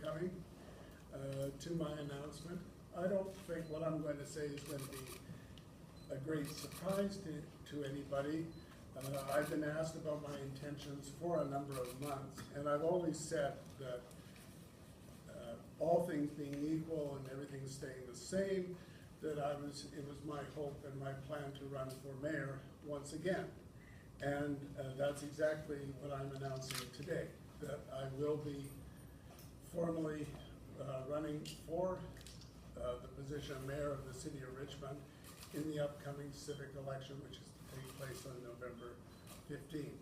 coming to my announcement. I don't think what I'm going to say is going to be a great surprise to anybody. I've been asked about my intentions for a number of months, and I've always said that all things being equal and everything staying the same, that it was my hope and my plan to run for mayor once again. And that's exactly what I'm announcing today, that I will be formally running for the position of mayor of the city of Richmond in the upcoming civic election, which is to take place on November 15th.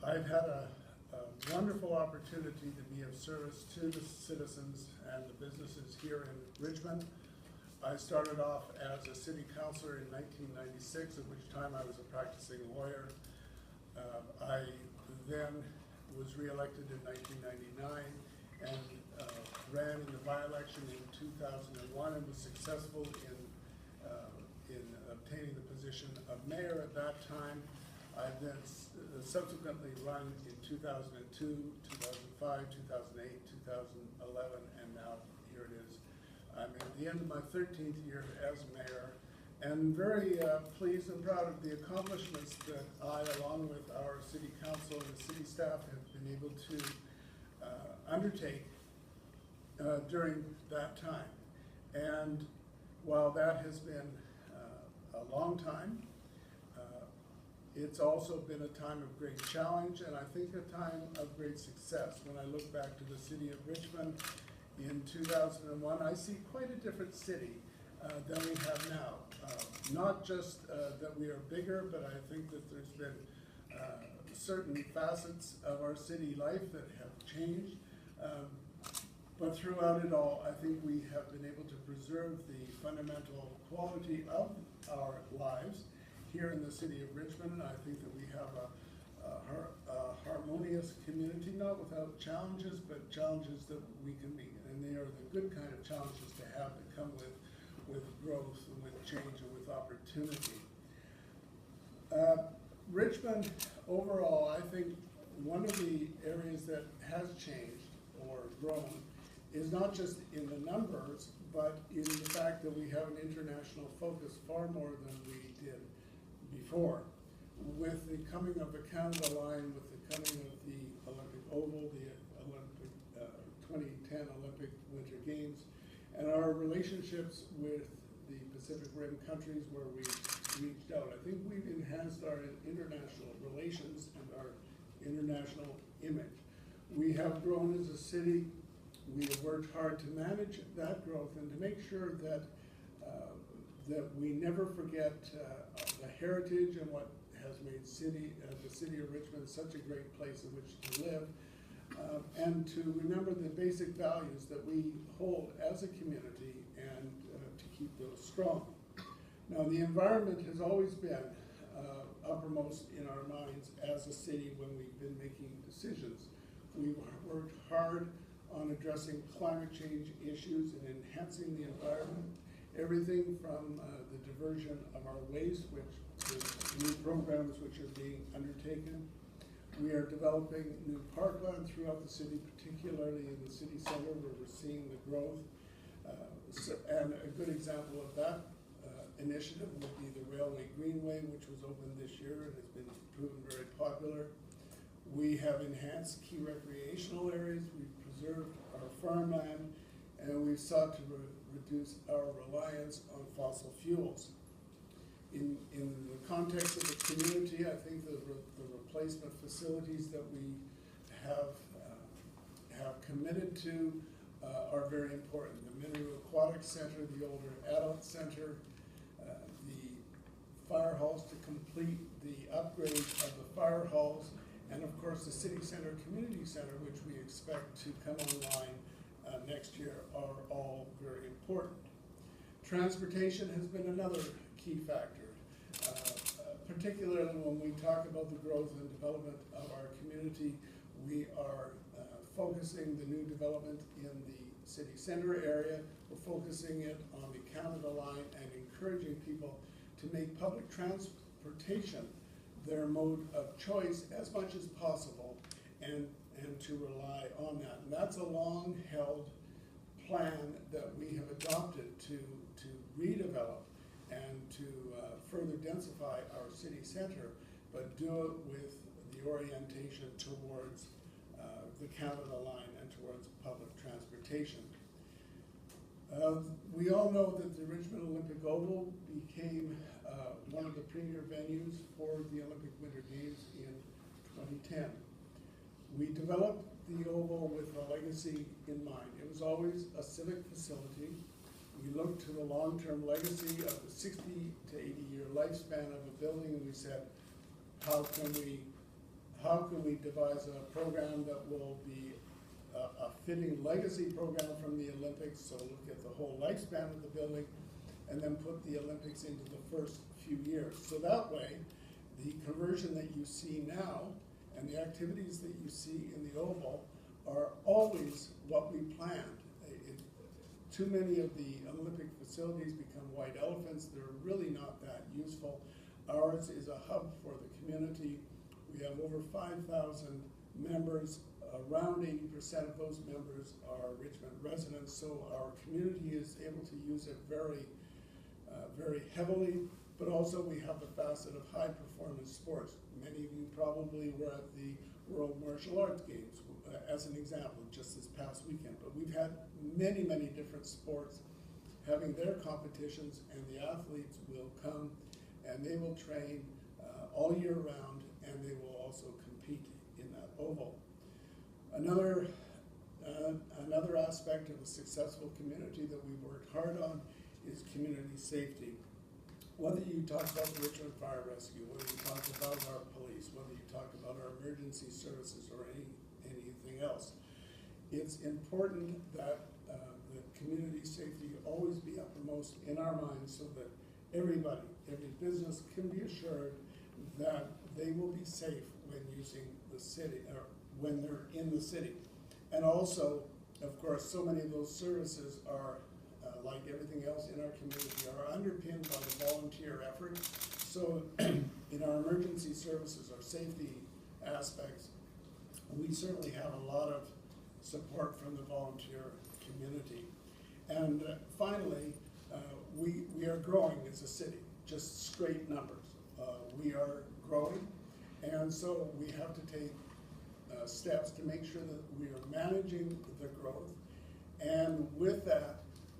I've had a wonderful opportunity to be of service to the citizens and the businesses here in Richmond. I started off as a city councilor in 1996, at which time I was a practicing lawyer. I then was reelected in 1999 and ran in the by-election in 2001 and was successful in obtaining the position of mayor at that time. I then subsequently run in 2002, 2005, 2008, 2011, and now here it is. I'm at the end of my 13th year as mayor, and very pleased and proud of the accomplishments that I, along with our city council and the city staff, have been able to undertake during that time. And while that has been a long time, it's also been a time of great challenge, and I think a time of great success. When I look back to the city of Richmond in 2001, I see quite a different city than we have now. Not just that we are bigger, but I think that there's been certain facets of our city life that have changed. But throughout it all, I think we have been able to preserve the fundamental quality of our lives here in the city of Richmond. And I think that we have a harmonious community, not without challenges, but challenges that we can meet. And they are the good kind of challenges to have that come with growth and with change and with opportunity. Richmond, overall, I think one of the areas that has changed or grown is not just in the numbers, but in the fact that we have an international focus far more than we did before. With the coming of the Canada line, with the coming of the Olympic Oval, the Olympic 2010 Olympic Winter Games, and our relationships with the Pacific Rim countries where we reached out, I think we've enhanced our international relations and our international image. We have grown as a city. We have worked hard to manage that growth and to make sure that that we never forget the heritage and what has made the city of Richmond such a great place in which to live, and to remember the basic values that we hold as a community and to keep those strong. Now, the environment has always been uppermost in our minds as a city when we've been making decisions. We've worked hard on addressing climate change issues and enhancing the environment. Everything from the diversion of our waste, which is new programs which are being undertaken. We are developing new parkland throughout the city, particularly in the city center where we're seeing the growth. And a good example of that initiative would be the Railway Greenway, which was opened this year and has been proven very popular. We have enhanced key recreational areas. We've preserved our farmland, and we've sought to reduce our reliance on fossil fuels. In the context of the community, I think the replacement facilities that we have committed to are very important. The Mineral Aquatic Center, the Older Adult Center, the fire halls to complete the upgrade of the fire halls, and of course the City Center Community Center, which we expect to come online next year, are all very important. Transportation has been another key factor, particularly when we talk about the growth and development of our community. We are focusing the new development in the city center area. We're focusing it on the Canada line and encouraging people to make public transportation their mode of choice as much as possible, and and to rely on that. And that's a long-held plan that we have adopted to redevelop and to further densify our city center, but do it with the orientation towards the Canada Line and towards public transportation. We all know that the Richmond Olympic Oval became one of the premier venues for the Olympic Winter Games in 2010. We developed the Oval with a legacy in mind. It was always a civic facility. We looked to the long-term legacy of the 60 to 80-year lifespan of a building, and we said, how can we devise a program that will be a fitting legacy program from the Olympics, so look at the whole lifespan of the building, and then put the Olympics into the first few years. So that way, the conversion that you see now and the activities that you see in the Oval are always what we planned. Too many of the Olympic facilities become white elephants. They're really not that useful. Ours is a hub for the community. We have over 5,000 members. Around 80% of those members are Richmond residents, so our community is able to use it very heavily, but also we have the facet of high performance sports. Many of you probably were at the World Martial Arts Games, as an example, just this past weekend, but we've had many, many different sports having their competitions, and the athletes will come and they will train all year round, and they will also compete in that oval. Another aspect of a successful community that we've worked hard on is community safety. Whether you talk about the Richmond Fire Rescue, whether you talk about our police, whether you talk about our emergency services or anything else, it's important that the community safety always be uppermost in our minds, so that everybody, every business can be assured that they will be safe when using the city, or when they're in the city. And also, of course, so many of those services are, like everything else in our community, are underpinned by the volunteer effort. So in our emergency services, our safety aspects, we certainly have a lot of support from the volunteer community. And finally, we are growing as a city, just straight numbers. We are growing, and so we have to take steps to make sure that we are managing the growth, and with that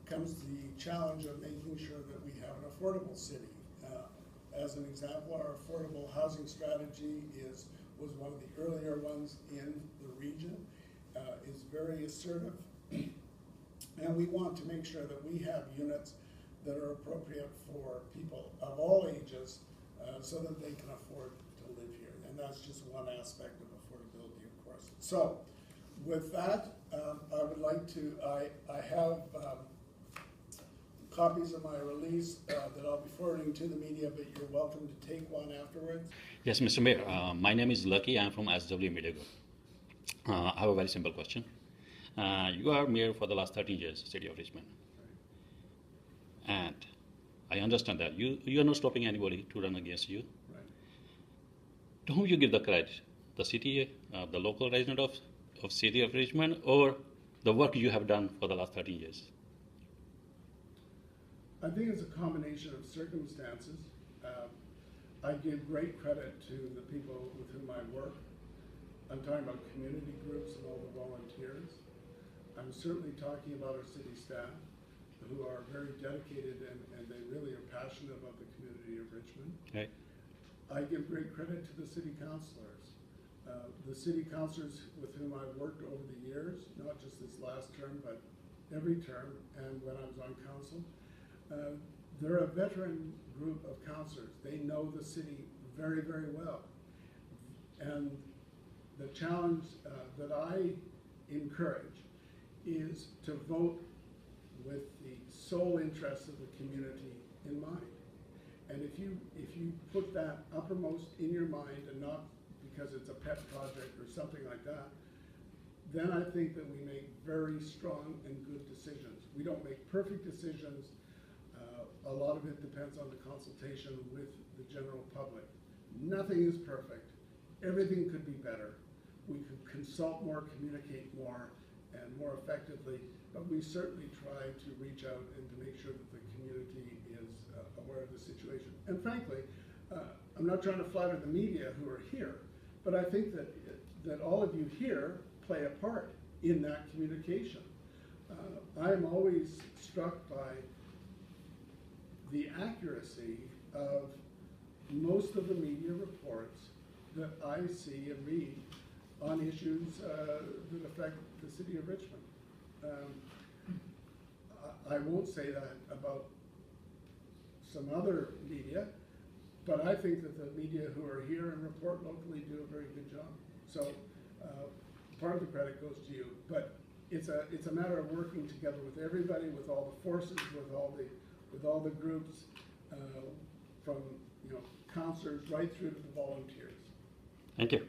comes the challenge of making sure that we have an affordable city. As an example, our affordable housing strategy was one of the earlier ones in the region, is very assertive, and we want to make sure that we have units that are appropriate for people of all ages, so that they can afford to live here, and that's just one aspect of affordability, of course. So, with that, I would like to, I have copies of my release that I'll be forwarding to the media, but you're welcome to take one afterwards. Yes, Mr. Mayor, my name is Lucky. I'm from SW Media Group. I have a very simple question. You are mayor for the last 13 years, City of Richmond. Right. And I understand that you are not stopping anybody to run against you. Right. To whom you give the credit? The city, the local resident of City of Richmond, or the work you have done for the last 13 years? I think it's a combination of circumstances. I give great credit to the people with whom I work. I'm talking about community groups and all the volunteers. I'm certainly talking about our city staff, who are very dedicated and they really are passionate about the community of Richmond. Okay. I give great credit to the city councilors. The city councilors with whom I've worked over the years, not just this last term, but every term, and when I was on council, they're a veteran group of councilors. They know the city very, very well. And the challenge that I encourage is to vote with the sole interest of the community in mind. And if you put that uppermost in your mind, and not because it's a pet project or something like that, then I think that we make very strong and good decisions. We don't make perfect decisions. A lot of it depends on the consultation with the general public. Nothing is perfect. Everything could be better. we could consult more, communicate more, and more effectively, but we certainly try to reach out and to make sure that the community is aware of the situation. And frankly, I'm not trying to flatter the media who are here, but I think that all of you here play a part in that communication. I am always struck by the accuracy of most of the media reports that I see and read on issues that affect the city of Richmond. I won't say that about some other media, but I think that the media who are here and report locally do a very good job. So part of the credit goes to you, but it's a matter of working together with everybody, with all the forces, with all the groups, from councillors right through to the volunteers. Thank you.